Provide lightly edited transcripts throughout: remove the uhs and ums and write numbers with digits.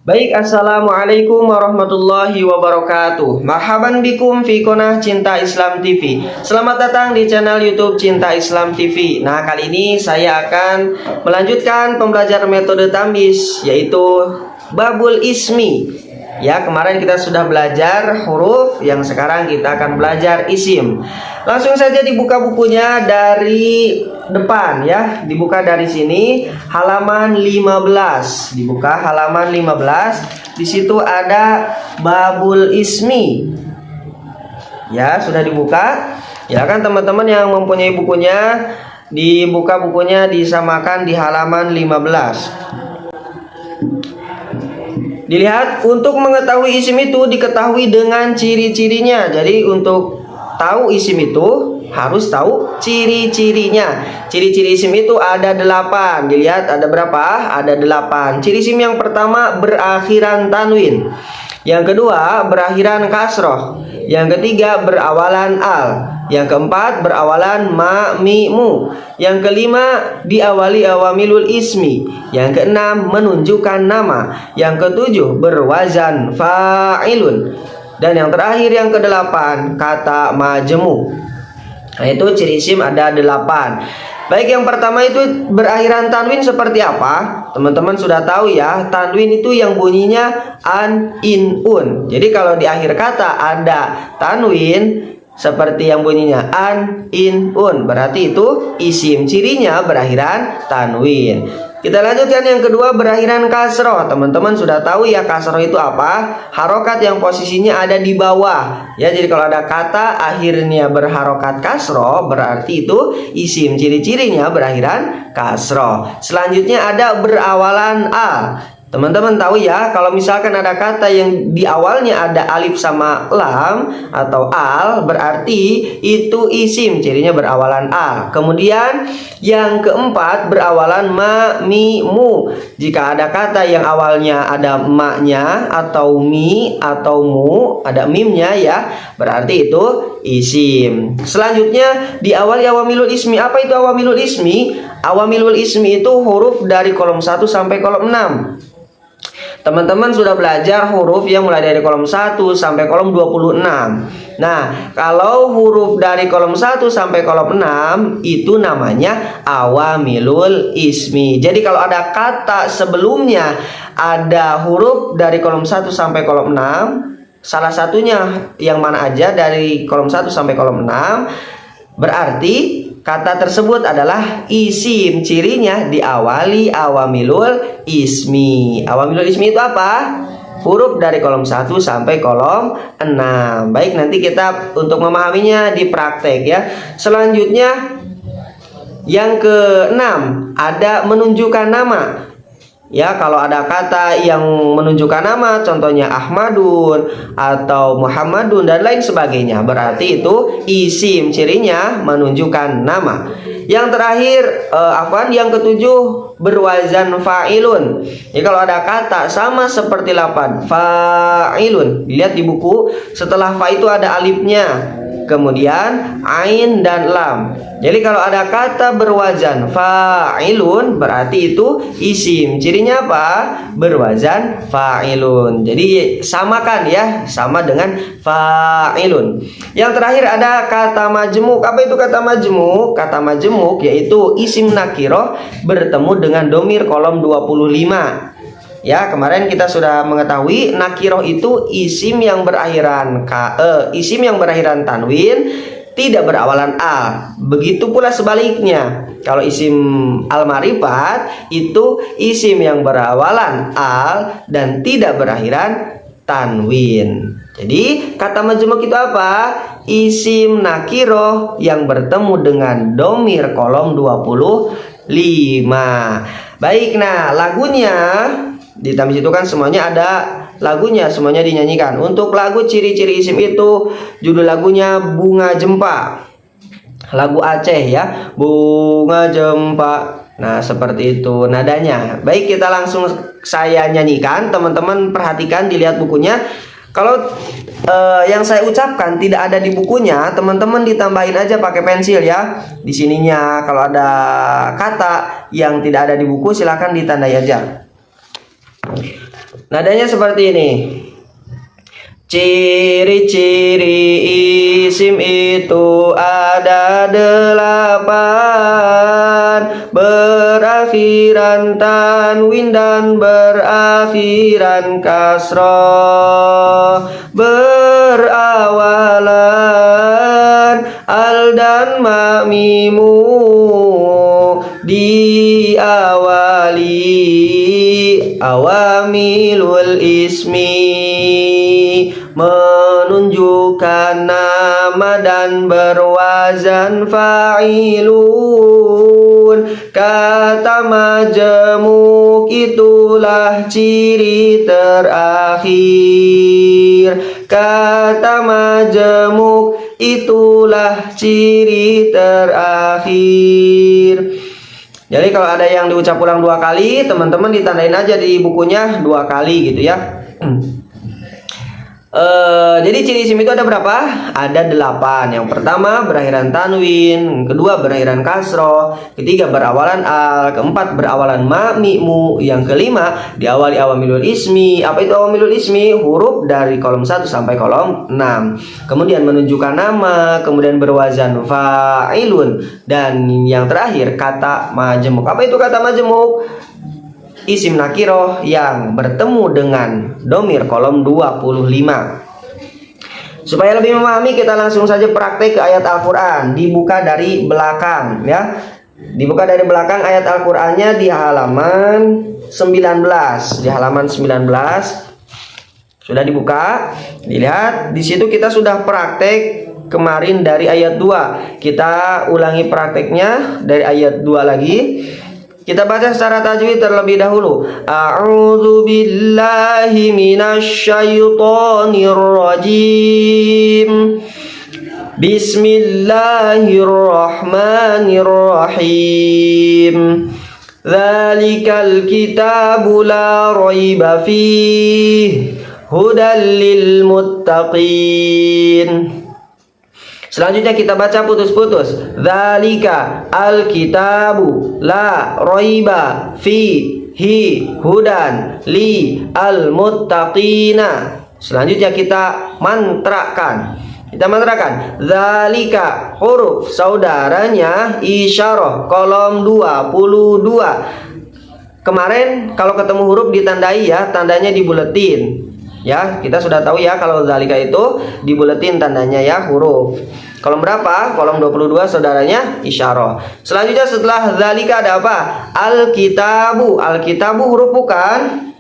Baik, assalamualaikum warahmatullahi wabarakatuh. Marhaban bikum fi Qonah Cinta Islam TV. Selamat datang di channel YouTube Cinta Islam TV. Nah, kali ini saya akan melanjutkan pembelajaran metode tamyiz, yaitu babul ismi. Ya, kemarin kita sudah belajar huruf, yang sekarang kita akan belajar isim. Langsung saja dibuka bukunya dari depan ya. Dibuka dari sini halaman 15. Dibuka halaman 15. Di situ ada babul ismi. Ya, sudah dibuka. Ya kan teman-teman yang mempunyai bukunya, dibuka bukunya, disamakan di halaman 15. Dilihat, untuk mengetahui isim itu diketahui dengan ciri-cirinya. Jadi untuk tahu isim itu harus tahu ciri-cirinya. Ciri-ciri isim itu ada 8. Dilihat ada berapa? Ada 8. Ciri isim yang pertama berakhiran tanwin. Yang kedua berakhiran kasroh. Yang ketiga berawalan al. Yang keempat berawalan ma, mi, mu. Yang kelima diawali awamilul ismi. Yang keenam menunjukkan nama. Yang ketujuh berwazan fa'ilun. Dan yang terakhir yang kedelapan kata majmu. Nah, itu ciri isim ada 8. Baik, yang pertama itu berakhiran tanwin seperti apa? Teman-teman sudah tahu ya, tanwin itu yang bunyinya an, in, un. Jadi kalau di akhir kata ada tanwin seperti yang bunyinya an, in, un, berarti itu isim, cirinya berakhiran tanwin. Kita lanjutkan yang kedua berakhiran kasroh. Teman-teman sudah tahu ya kasroh itu apa? Harokat yang posisinya ada di bawah. Ya, jadi kalau ada kata akhirnya berharokat kasroh, berarti itu isim, ciri-cirinya berakhiran kasroh. Selanjutnya ada berawalan al. Teman-teman tahu ya, kalau misalkan ada kata yang di awalnya ada alif sama lam atau al, berarti itu isim, cirinya berawalan al. Kemudian yang keempat berawalan ma, mi, mu. Jika ada kata yang awalnya ada ma-nya atau mi atau mu, ada mimnya ya, berarti itu isim. Selanjutnya diawali awamilul ismi. Apa itu awamilul ismi? Awamilul ismi itu huruf dari kolom 1 sampai kolom 6. Teman-teman sudah belajar huruf yang mulai dari kolom 1 sampai kolom 26. Nah, kalau huruf dari kolom 1 sampai kolom 6 itu namanya awamilul ismi. Jadi kalau ada kata sebelumnya ada huruf dari kolom 1 sampai kolom 6, salah satunya yang mana aja dari kolom 1 sampai kolom 6, berarti kata tersebut adalah isim, cirinya diawali awamilul ismi. Awamilul ismi itu apa? Huruf dari kolom 1 sampai kolom 6. Baik, nanti kita untuk memahaminya di praktek ya. Selanjutnya yang ke-6 ada menunjukkan nama. Ya, kalau ada kata yang menunjukkan nama, contohnya Ahmadun atau Muhammadun dan lain sebagainya, berarti itu isim, cirinya menunjukkan nama. Yang terakhir, yang ketujuh berwazan fa'ilun. Ya, kalau ada kata sama seperti lapan fa'ilun, dilihat di buku, setelah fa itu ada alifnya, kemudian ain dan lam. Jadi kalau ada kata berwazan fa'ilun, berarti itu isim, cirinya apa? Berwazan fa'ilun. Jadi samakan ya, sama dengan fa'ilun. Yang terakhir ada kata majmuk. Apa itu kata majmuk? Kata majmuk yaitu isim nakiroh bertemu dengan domir kolom 25. Ya, kemarin kita sudah mengetahui nakiroh itu isim yang berakhiran isim yang berakhiran tanwin, tidak berawalan al. Begitu pula sebaliknya. Kalau isim al-marifat itu isim yang berawalan al dan tidak berakhiran tanwin. Jadi kata majmuk itu apa? Isim nakiroh yang bertemu dengan domir kolom 25. Baik, nah lagunya di tamyiz itu kan semuanya ada lagunya, semuanya dinyanyikan. Untuk lagu ciri-ciri isim itu judul lagunya Bunga Jempa, lagu Aceh ya, Bunga Jempa. Nah, seperti itu nadanya. Baik, kita langsung saya nyanyikan. Teman-teman perhatikan, dilihat bukunya. Kalau yang saya ucapkan tidak ada di bukunya, teman-teman ditambahin aja pakai pensil ya. Di sininya kalau ada kata yang tidak ada di buku silahkan ditandai aja. Nadanya seperti ini. Ciri-ciri isim itu ada 8, berakhiran tanwin dan berakhiran kasroh, berawalan al dan ma mimu, diawali awamilul ismi, menunjukkan nama dan berwazan fa'ilun. Kata majemuk itulah ciri terakhir. Kata majemuk itulah ciri terakhir. Jadi kalau ada yang diucap ulang 2 kali, teman-teman ditandain aja di bukunya 2 kali gitu ya. Jadi ciri isim itu ada berapa? Ada 8. Yang pertama berakhiran tanwin, kedua berakhiran kasroh, ketiga berawalan al, keempat berawalan ma, mi, mu, yang kelima diawali awamilul ismi. Apa itu awamilul ismi? Huruf dari kolom 1 sampai kolom 6. Kemudian menunjukkan nama, kemudian berwazan fa'ilun, dan yang terakhir kata majemuk. Apa itu kata majemuk? Isim nakiroh yang bertemu dengan domir kolom 25. Supaya lebih memahami, kita langsung saja praktek ke ayat Al-Quran. Dibuka dari belakang ya. Dibuka dari belakang ayat Al-Qurannya di halaman 19. Di halaman 19 sudah dibuka. Dilihat di situ kita sudah praktek kemarin dari ayat 2. Kita ulangi prakteknya dari ayat 2 lagi. Kita baca secara tajwid terlebih dahulu. A'udzu billahi minasyaitonir rajim. Bismillahirrahmanirrahim. Dzalikal kitabu la raiba fihi hudal lil muttaqin. Selanjutnya kita baca putus-putus. Dzalika al-kitabu la raiba fihi hudan li al-muttaqina. Selanjutnya kita mantrakan. Dzalika huruf saudaranya isyarah kolom 22. Kemarin kalau ketemu huruf ditandai ya, tandanya dibuletin. Ya, kita sudah tahu ya kalau dzalika itu dibuletin tandanya ya huruf. Kolom berapa? Kolom 22 saudaranya isyarah. Selanjutnya setelah dzalika ada apa? Al-kitabu. Al-kitabu huruf bukan?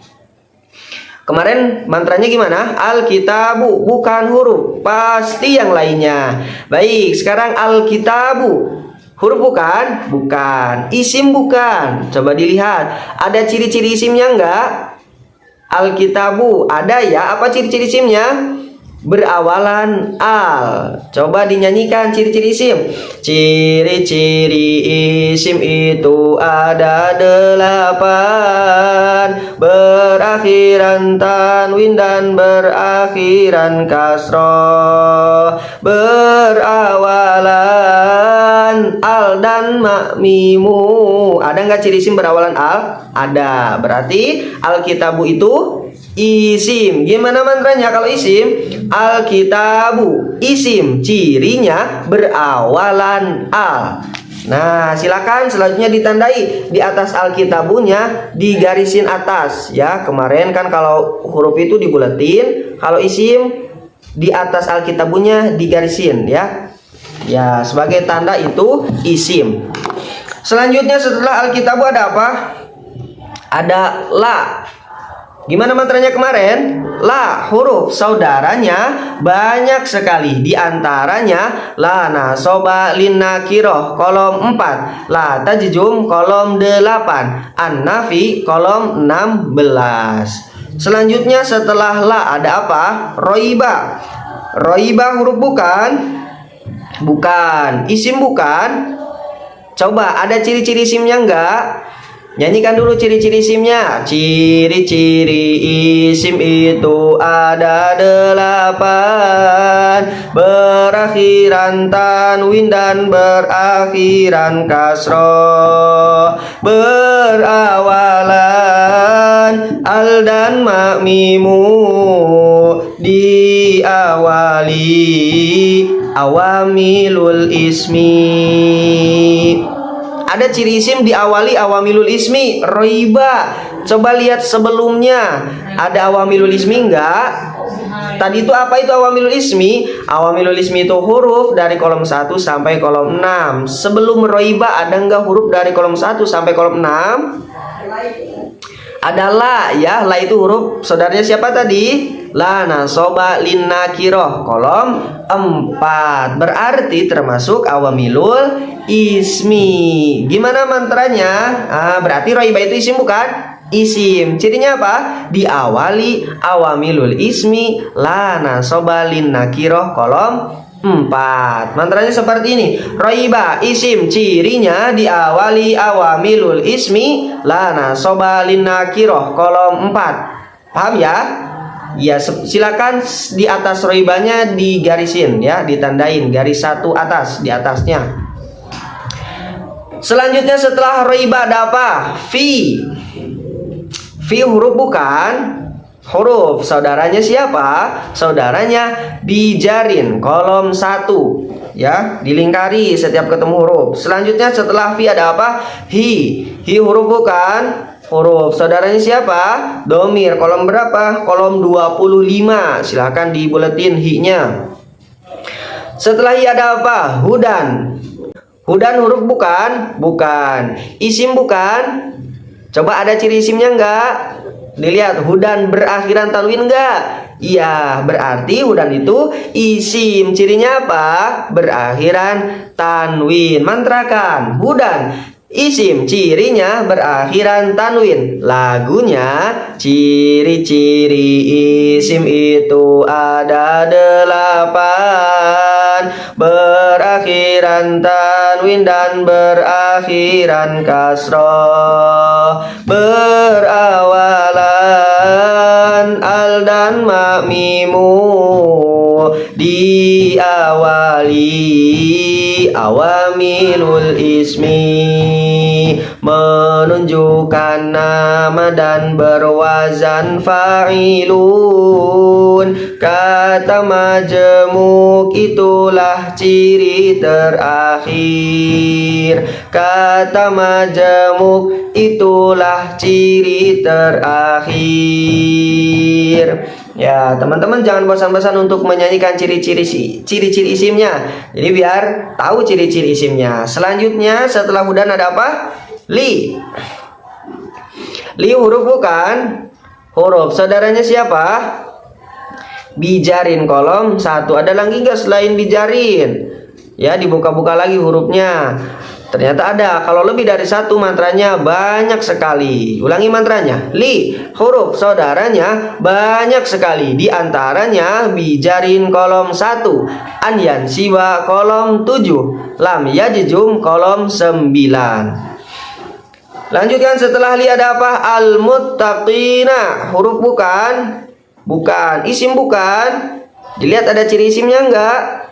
Kemarin mantranya gimana? Al-kitabu bukan huruf, pasti yang lainnya. Baik, sekarang al-kitabu huruf bukan? Bukan. Isim bukan? Coba dilihat. Ada ciri-ciri isimnya enggak? Al-kitabu ada ya. Apa ciri-ciri isimnya? Berawalan al. Coba dinyanyikan ciri-ciri isim. Ciri-ciri isim itu ada 8, berakhiran tanwin dan berakhiran kasroh, berawalan al dan makmimu. Ada nggak ciri isim berawalan al? Ada. Berarti al-kitabu itu isim. Gimana mantranya kalau isim? Al-kitabu isim, cirinya berawalan al. Nah, silakan selanjutnya ditandai di atas al-kitabunya digarisin atas ya. Kemarin kan kalau huruf itu dibuletin, kalau isim di atas al-kitabunya digarisin ya. Ya, sebagai tanda itu isim. Selanjutnya setelah al-kitabu ada apa? Ada la. Gimana mantranya kemarin? La huruf saudaranya banyak sekali. Di antaranya la nasoba lin nakiroh kolom 4, la tajjum kolom 8, an-nafi kolom 16. Selanjutnya setelah la ada apa? Roiba. Roiba huruf bukan? Bukan. Isim bukan? Coba ada ciri-ciri isimnya enggak? Nyanyikan dulu ciri-ciri isimnya. Ciri-ciri isim itu ada 8, berakhiran tanwin dan berakhiran kasroh, berawalan al dan ma mimu diawali awamilul ismi. Ada ciri isim diawali awamilul ismi, roiba. Coba lihat sebelumnya, ada awamilul ismi enggak? Tadi itu apa itu awamilul ismi? Awamilul ismi itu huruf dari kolom 1 sampai kolom 6. Sebelum roiba ada enggak huruf dari kolom 1 sampai kolom 6? Ada la, ya. La itu huruf saudaranya siapa tadi? La nasoba lin nakiroh, kolom 4. Berarti termasuk awamilul ismi. Gimana mantranya? Berarti roiba itu isim bukan? Isim. Cirinya apa? Diawali awamilul ismi la nasoba lin nakiroh, kolom 4. Mantranya seperti ini. Roiba isim, cirinya diawali awamilul ismi la nasoba lin nakiroh, kolom 4. Paham ya? Ya, silakan di atas roibanya digarisin ya, ditandain garis 1 atas di atasnya. Selanjutnya setelah roiba ada apa? Fi. Fi huruf bukan? Huruf. Saudaranya siapa? Saudaranya bijarin, kolom 1. Ya, dilingkari setiap ketemu huruf. Selanjutnya setelah fi ada apa? Hi. Hi huruf bukan? Huruf. Saudaranya siapa? Domir, kolom berapa? Kolom 25. Silahkan dibuletin hi-nya. Setelah hi ada apa? Hudan. Hudan huruf bukan? Bukan. Isim bukan? Coba ada ciri isimnya enggak? Dilihat, hudan berakhiran tanwin enggak? Iya, berarti hudan itu isim. Cirinya apa? Berakhiran tanwin. Mantrakan. Hudan isim, cirinya berakhiran tanwin. Lagunya, ciri-ciri isim itu ada 8. Berakhiran tanwin dan berakhiran kasroh. Berawalan al dan ma mimu. Diawali awamilul ismi, menunjukkan nama dan berwazan fa'ilun. Kata majemuk itulah ciri terakhir. Kata majemuk itulah ciri terakhir. Ya, teman-teman jangan bosan-bosan untuk menyanyikan ciri-ciri isimnya. Jadi biar tahu ciri-ciri isimnya. Selanjutnya setelah hudan ada apa? Li. Li huruf bukan? Huruf. Saudaranya siapa? Bijarin, kolom 1. Ada lagi nggak selain bijarin? Ya, dibuka-buka lagi hurufnya. Ternyata ada. Kalau lebih dari 1 mantranya banyak sekali. Ulangi mantranya. Li, huruf saudaranya banyak sekali. Di antaranya bijarin kolom 1, anyan siwa kolom 7, lam yajjum kolom 9. Lanjutkan setelah li ada apa? Al muttaqina. Huruf bukan? Bukan. Isim bukan? Dilihat ada ciri isimnya enggak?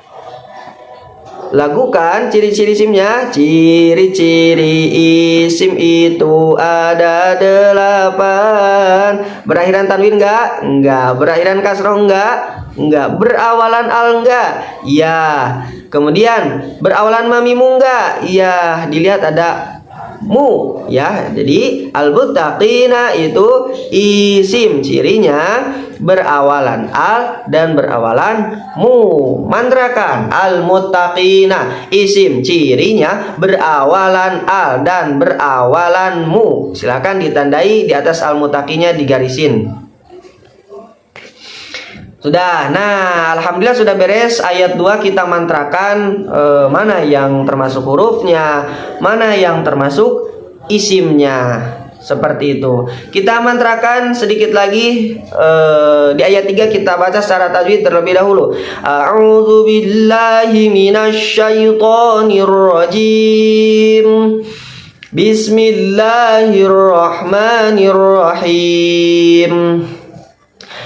Lakukan ciri-ciri isimnya. Ciri-ciri isim itu ada 8. Berakhiran tanwin enggak? Enggak. Berakhiran kasroh enggak? Enggak. Berawalan al enggak? Iya. Kemudian berawalan mamimu enggak? Iya. Dilihat ada mu ya. Jadi al-muttaqina itu isim, cirinya berawalan al dan berawalan mu. Mantrakan al-muttaqina, isim, cirinya berawalan al dan berawalan mu. Silakan ditandai di atas al-muttaqinya, digarisin. Sudah. Nah, alhamdulillah sudah beres. Ayat 2 kita mantrakan mana yang termasuk hurufnya, mana yang termasuk isimnya. Seperti itu. Kita mantrakan sedikit lagi di ayat 3 kita baca secara tajwid terlebih dahulu. A'udzu billahi minasyaitonir rajim. Bismillahirrahmanirrahim.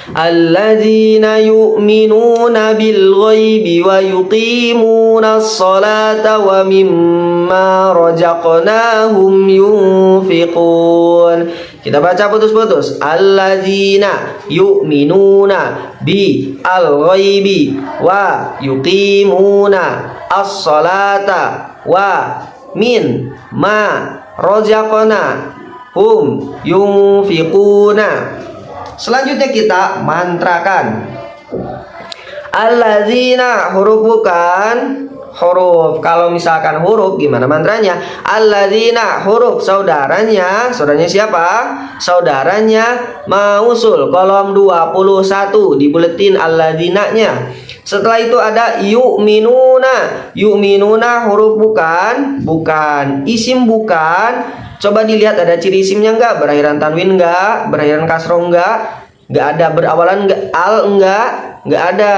Alladzina yu'minuna bil ghaibi wa yuqimuna as-salata wa mimma razaqnahum yunfiqun. Kita baca putus-putus. Alladzina yu'minuna bi al-ghaibi wa yuqimuna as-salata wa min ma rozaqna hum yunfiquna. Selanjutnya kita mantrakan. Alladzina, huruf bukan huruf. Kalau misalkan huruf gimana mantranya? Alladzina, huruf saudaranya. Saudaranya siapa? Saudaranya mausul. Kolom 21 di buletin alladzinanya. Setelah itu ada yu'minuna. Yu'minuna huruf bukan, bukan. Isim bukan. Coba dilihat ada ciri isimnya enggak? Berakhiran tanwin enggak? Berakhiran kasroh enggak? Enggak ada. Berawalan enggak? Al enggak? Enggak ada.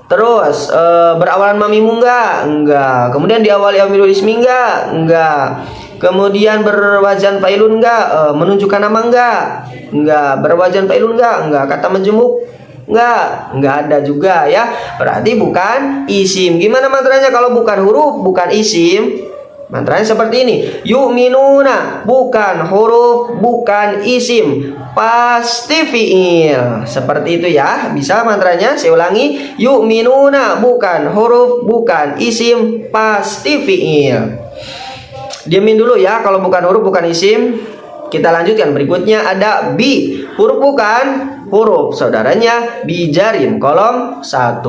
Terus berawalan mamimu enggak? Enggak. Kemudian diawali amilul ismi enggak? Enggak. Kemudian berwazan fa'ilun enggak? Menunjukkan nama enggak? Enggak. Berwazan fa'ilun enggak? Enggak. Kata majemuk enggak? Enggak ada juga ya. Berarti bukan isim. Gimana mantranya kalau bukan huruf, bukan isim? Mantranya seperti ini. Yu'minuna, bukan huruf, bukan isim, pasti fi'il. Seperti itu ya. Bisa mantranya? Saya ulangi. Yu'minuna, bukan huruf, bukan isim, pasti fi'il. Diamin dulu ya kalau bukan huruf, bukan isim. Kita lanjutkan. Berikutnya ada bi. Huruf bukan huruf. Saudaranya bijarin. Kolom 1.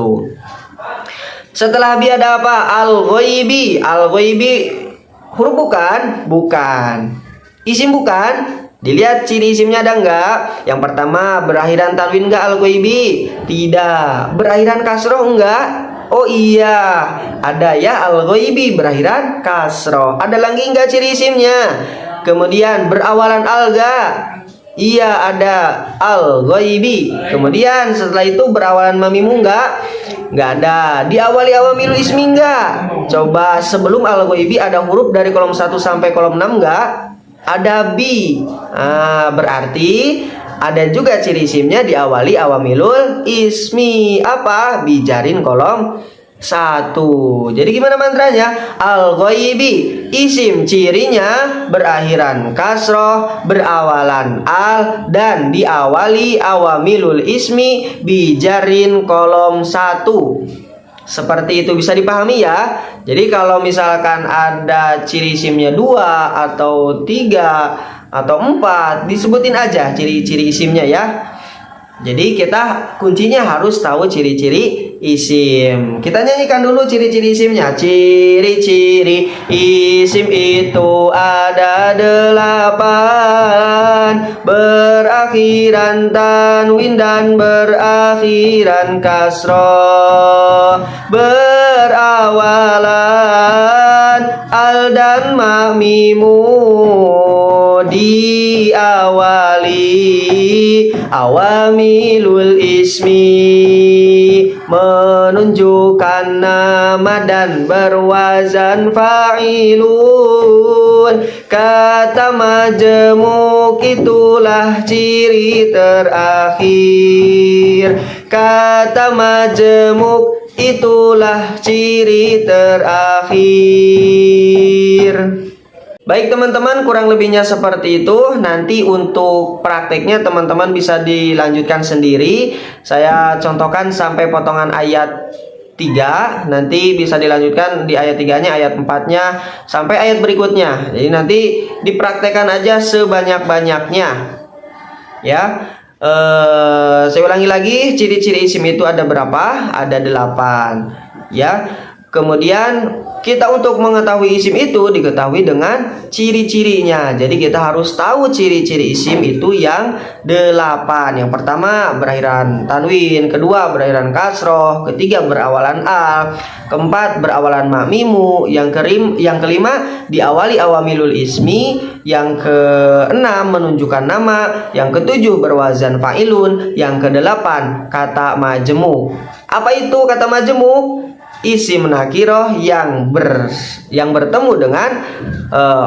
Setelah bi ada apa? Al-ghaibi. Al-ghaibi huruf bukan? Bukan. Isim bukan? Dilihat ciri isimnya ada enggak? Yang pertama, berakhiran tanwin enggak al-ghaibi? Tidak. Berakhiran kasroh enggak? Oh iya, ada ya, al-ghaibi berakhiran kasroh. Ada lagi enggak ciri isimnya? Kemudian berawalan al enggak? Iya, ada al-ghaibi. Kemudian setelah itu berawalan mamimu enggak? Enggak ada. Diawali awamilul ismi enggak? Coba sebelum al-ghaibi ada huruf dari kolom 1 sampai kolom 6 enggak? Ada bi. Berarti ada juga ciri isimnya diawali awamilul ismi. Apa? Bijarin kolom 1. Jadi gimana mantranya? Al-ghaibi, isim cirinya berakhiran kasroh, berawalan al, dan diawali awamilul ismi bijarin kolom 1. Seperti itu, bisa dipahami ya. Jadi kalau misalkan ada ciri isimnya 2 atau 3 atau 4, disebutin aja ciri-ciri isimnya ya. Jadi kita kuncinya harus tahu ciri-ciri isim. Kita nyanyikan dulu ciri-ciri isimnya. Ciri-ciri isim itu ada 8. Berakhiran tanwin dan berakhiran kasroh. Berawalan al dan mamimu. Diawali awamilul ismi, menunjukkan nama dan berwazan fa'ilun. Kata majemuk itulah ciri terakhir. Kata majemuk itulah ciri terakhir. Baik teman-teman, kurang lebihnya seperti itu. Nanti untuk prakteknya teman-teman bisa dilanjutkan sendiri. Saya contohkan sampai potongan ayat 3. Nanti bisa dilanjutkan di ayat 3-nya, ayat 4-nya, sampai ayat berikutnya. Jadi nanti dipraktekkan aja sebanyak-banyaknya ya. Saya ulangi lagi, ciri-ciri isim itu ada berapa? Ada 8 ya. Kemudian kita untuk mengetahui isim itu diketahui dengan ciri-cirinya. Jadi kita harus tahu ciri-ciri isim itu yang 8. Yang pertama berakhiran tanwin, kedua berakhiran kasroh, ketiga berawalan al, keempat berawalan mamimu, yang kelima diawali awamilul ismi, yang keenam menunjukkan nama, yang ketujuh berwazan fa'ilun, yang kedelapan kata majemuk. Apa itu kata majemuk? Isim nakiroh yang bertemu dengan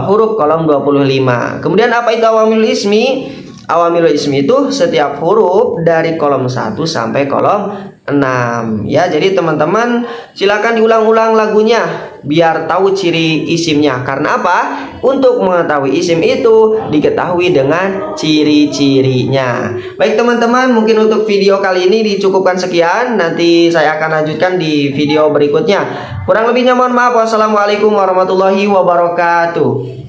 huruf kolom 25. Kemudian apa itu awamilul ismi? Awamilul ismi itu setiap huruf dari kolom 1 sampai kolom 6 ya. Jadi teman-teman silakan diulang-ulang lagunya. biar tahu ciri isimnya. Karena apa? Untuk mengetahui isim itu diketahui dengan ciri-cirinya. Baik teman-teman, mungkin untuk video kali ini dicukupkan sekian. Nanti saya akan lanjutkan di video berikutnya. Kurang lebihnya mohon maaf. Wassalamualaikum warahmatullahi wabarakatuh.